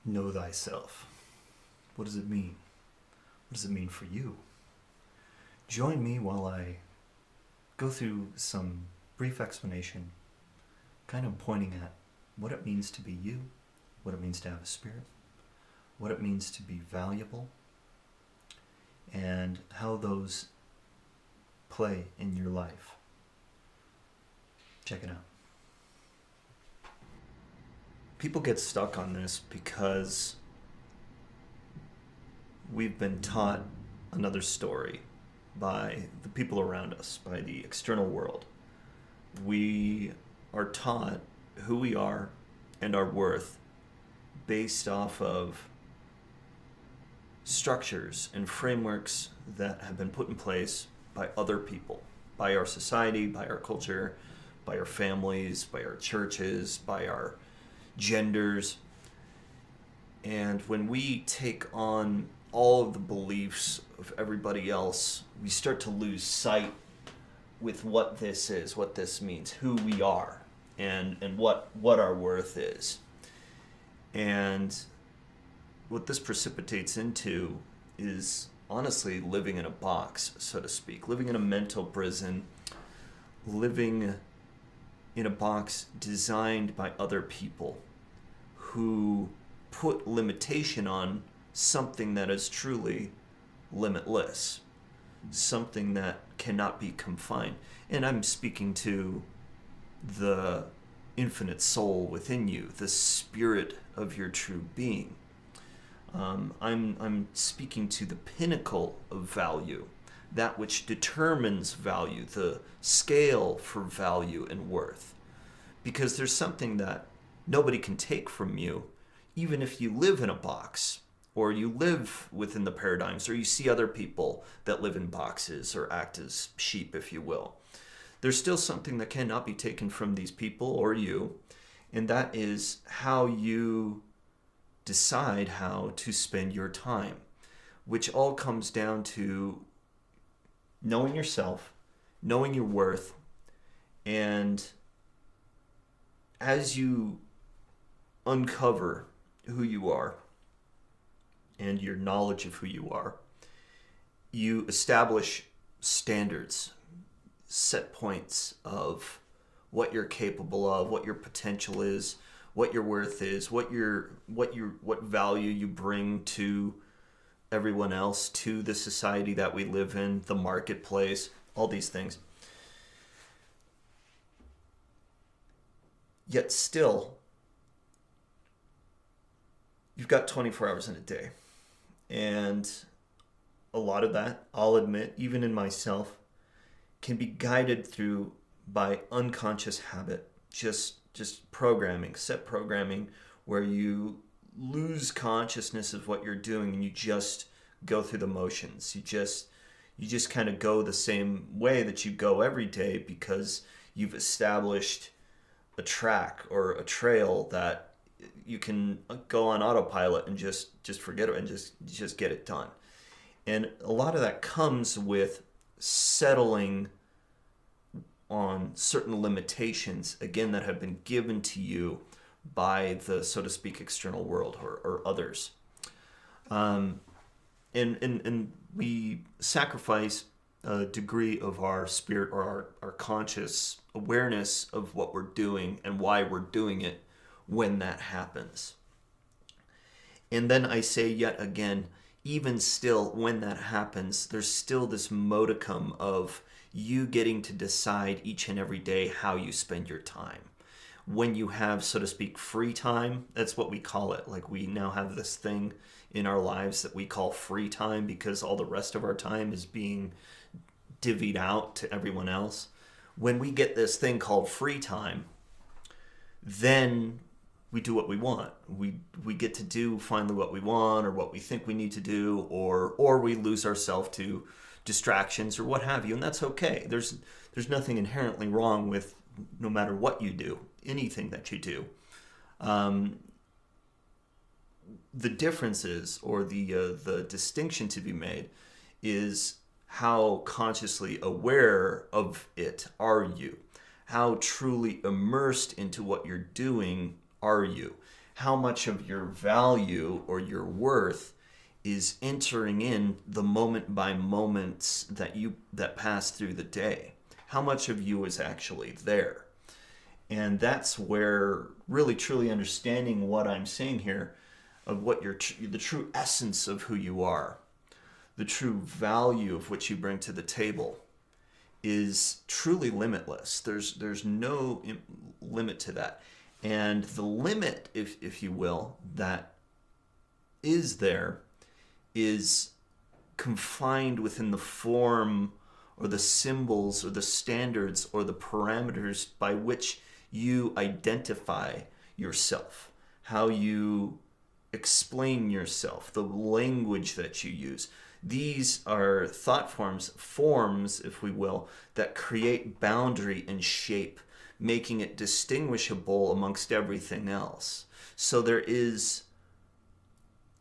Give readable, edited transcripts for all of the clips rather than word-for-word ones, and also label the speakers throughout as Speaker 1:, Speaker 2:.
Speaker 1: Know thyself. What does it mean? What does it mean for you? Join me while I go through some brief explanation, kind of pointing at what it means to be you, what it means to have a spirit, what it means to be valuable, and how those play in your life. Check it out. People get stuck on this because we've been taught another story by the people around us, by the external world. We are taught who we are and our worth based off of structures and frameworks that have been put in place by other people, by our society, by our culture, by our families, by our churches, by our genders. And when we take on all of the beliefs of everybody else, we start to lose sight with what this is, what this means, who we are, and what our worth is. And what this precipitates into is honestly living in a box, so to speak, living in a mental prison, living in a box designed by other people who put limitation on something that is truly limitless, something that cannot be confined. And I'm speaking to the infinite soul within you, the spirit of your true being. I'm speaking to the pinnacle of value, that which determines value, the scale for value and worth. Because there's something that nobody can take from you, even if you live in a box, or you live within the paradigms, or you see other people that live in boxes or act as sheep, if you will. There's still something that cannot be taken from these people or you, and that is how you decide how to spend your time, which all comes down to knowing yourself, knowing your worth, and as you uncover who you are and your knowledge of who you are, you establish standards, set points of what you're capable of, what your potential is, what your worth is, what value you bring to everyone else, to the society that we live in, the marketplace, all these things. Yet still, you've got 24 hours in a day. And a lot of that, I'll admit, even in myself, can be guided through by unconscious habit. Just programming, set programming, where you lose consciousness of what you're doing and you just go through the motions. You just kind of go the same way that you go every day because you've established a track or a trail that you can go on autopilot and just forget it and just get it done. And a lot of that comes with settling on certain limitations, again, that have been given to you by the, so to speak, external world or others. And we sacrifice a degree of our spirit or our conscious awareness of what we're doing and why we're doing it when that happens. And then I say yet again, even still, when that happens, there's still this modicum of you getting to decide each and every day how you spend your time. When you have, so to speak, free time, that's what we call it. Like, we now have this thing in our lives that we call free time because all the rest of our time is being divvied out to everyone else. When we get this thing called free time, then we do what we want. We get to do finally what we want or what we think we need to do, or we lose ourselves to distractions or what have you, and that's okay. There's nothing inherently wrong with no matter what you do, anything that you do. The difference is, or the distinction to be made, is how consciously aware of it are you? How truly immersed into what you're doing are you? how much of your value or your worth is entering in the moment by moments that pass through the day. How much of you is actually there? And that's where really truly understanding what I'm saying here, of what the true essence of who you are, the true value of what you bring to the table, is truly limitless. There's no limit to that. And the limit, if you will, that is there is confined within the form or the symbols or the standards or the parameters by which you identify yourself, how you explain yourself, the language that you use. These are thought forms, if we will, that create boundary and shape, making it distinguishable amongst everything else. So there is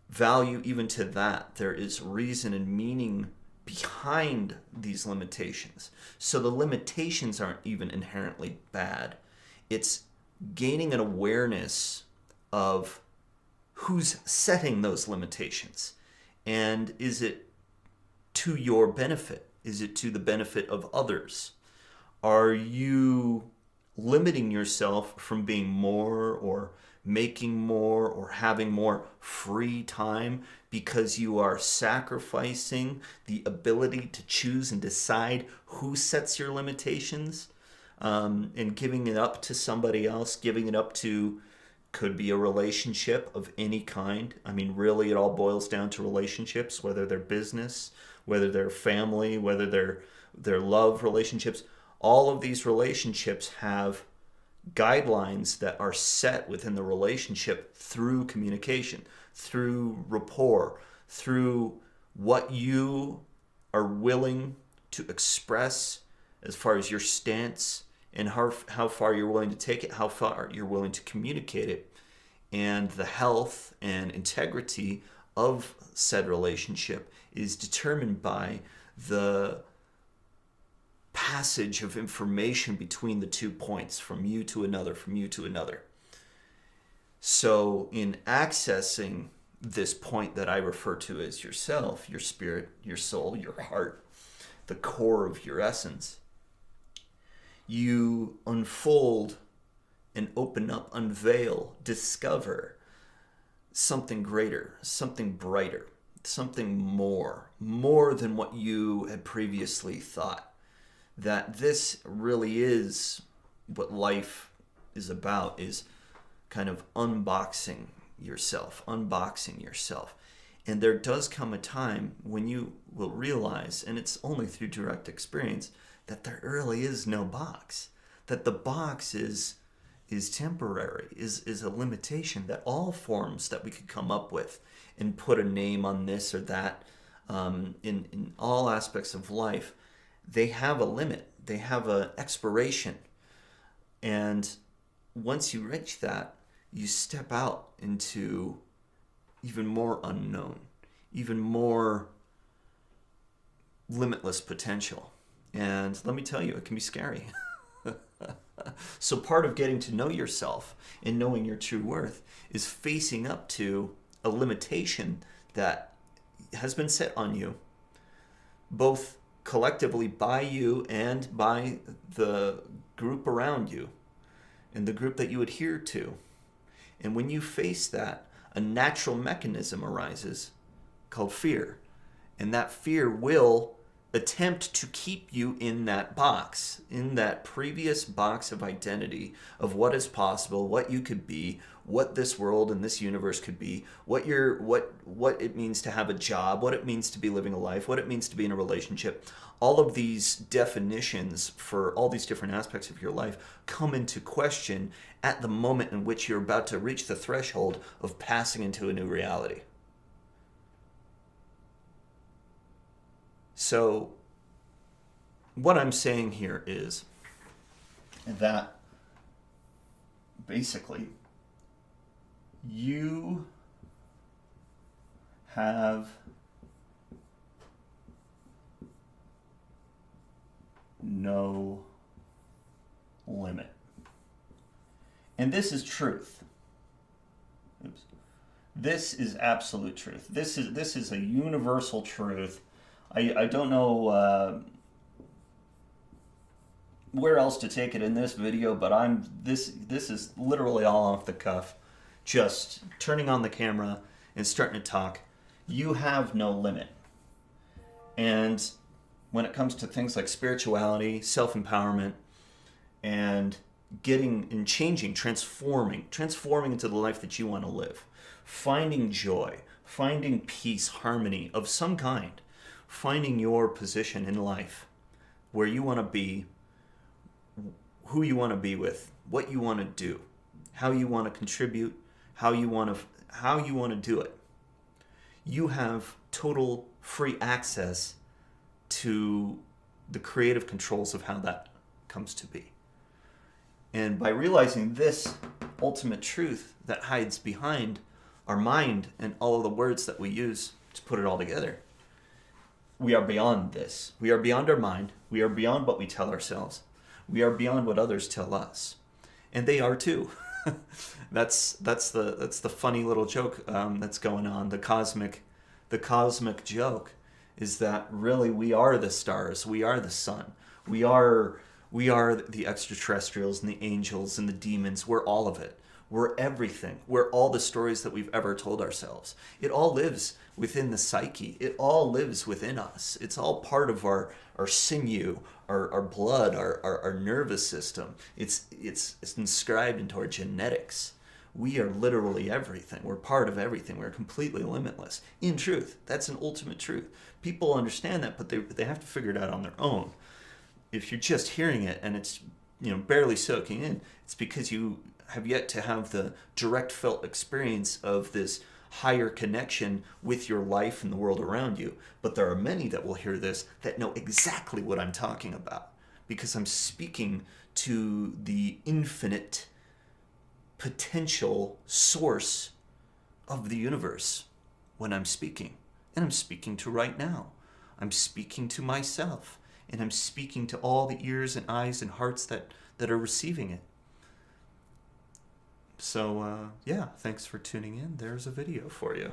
Speaker 1: value even to that. There is reason and meaning behind these limitations. So the limitations aren't even inherently bad. It's gaining an awareness of who's setting those limitations. And is it to your benefit? Is it to the benefit of others? Are you limiting yourself from being more or making more or having more free time because you are sacrificing the ability to choose and decide who sets your limitations, and giving it up to somebody else, giving it up to, could be a relationship of any kind. I mean, really, it all boils down to relationships, whether they're business, whether they're family, whether they're love relationships. All of these relationships have guidelines that are set within the relationship through communication, through rapport, through what you are willing to express as far as your stance and how far you're willing to take it, how far you're willing to communicate it, and the health and integrity of said relationship is determined by the passage of information between the 2 points, from you to another, from you to another. So in accessing this point that I refer to as yourself, your spirit, your soul, your heart, the core of your essence, you unfold and open up, unveil, discover something greater, something brighter, something more than what you had previously thought. That this really is what life is about, is kind of unboxing yourself. And there does come a time when you will realize, and it's only through direct experience, that there really is no box. That the box is temporary, is a limitation, that all forms that we could come up with and put a name on this or that, in all aspects of life, they have a limit. They have an expiration. And once you reach that, you step out into even more unknown, even more limitless potential. And let me tell you, it can be scary. So part of getting to know yourself and knowing your true worth is facing up to a limitation that has been set on you, both collectively by you and by the group around you and the group that you adhere to. And when you face that, a natural mechanism arises called fear. And that fear will attempt to keep you in that box, in that previous box of identity of what is possible, what you could be, what this world and this universe could be, what it means to have a job, what it means to be living a life, what it means to be in a relationship. All of these definitions for all these different aspects of your life come into question at the moment in which you're about to reach the threshold of passing into a new reality. So what I'm saying here is that basically you have no limit. And this is truth. This is absolute truth. This is a universal truth. I don't know where else to take it in this video, but this is literally all off the cuff. Just turning on the camera and starting to talk. You have no limit. And when it comes to things like spirituality, self-empowerment, and getting and changing, transforming into the life that you want to live, finding joy, finding peace, harmony of some kind, finding your position in life, where you want to be, who you want to be with, what you want to do, how you want to contribute, how you want to do it. You have total free access to the creative controls of how that comes to be. And by realizing this ultimate truth that hides behind our mind and all of the words that we use to put it all together, we are beyond this. We are beyond our mind. We are beyond what we tell ourselves. We are beyond what others tell us. And they are too. That's the funny little joke that's going on. The cosmic joke is that really we are the stars. We are the sun. We are the extraterrestrials and the angels and the demons. We're all of it. We're everything. We're all the stories that we've ever told ourselves. It all lives within the psyche. It all lives within us. It's all part of our sinew, our blood, our nervous system. It's inscribed into our genetics. We are literally everything. We're part of everything. We're completely limitless. In truth, that's an ultimate truth. People understand that, but they have to figure it out on their own. If you're just hearing it and it's barely soaking in, it's because you have yet to have the direct felt experience of this higher connection with your life and the world around you. But there are many that will hear this that know exactly what I'm talking about, because I'm speaking to the infinite potential source of the universe when I'm speaking. And I'm speaking to right now. I'm speaking to myself. And I'm speaking to all the ears and eyes and hearts that are receiving it. So, yeah, thanks for tuning in. There's a video for you.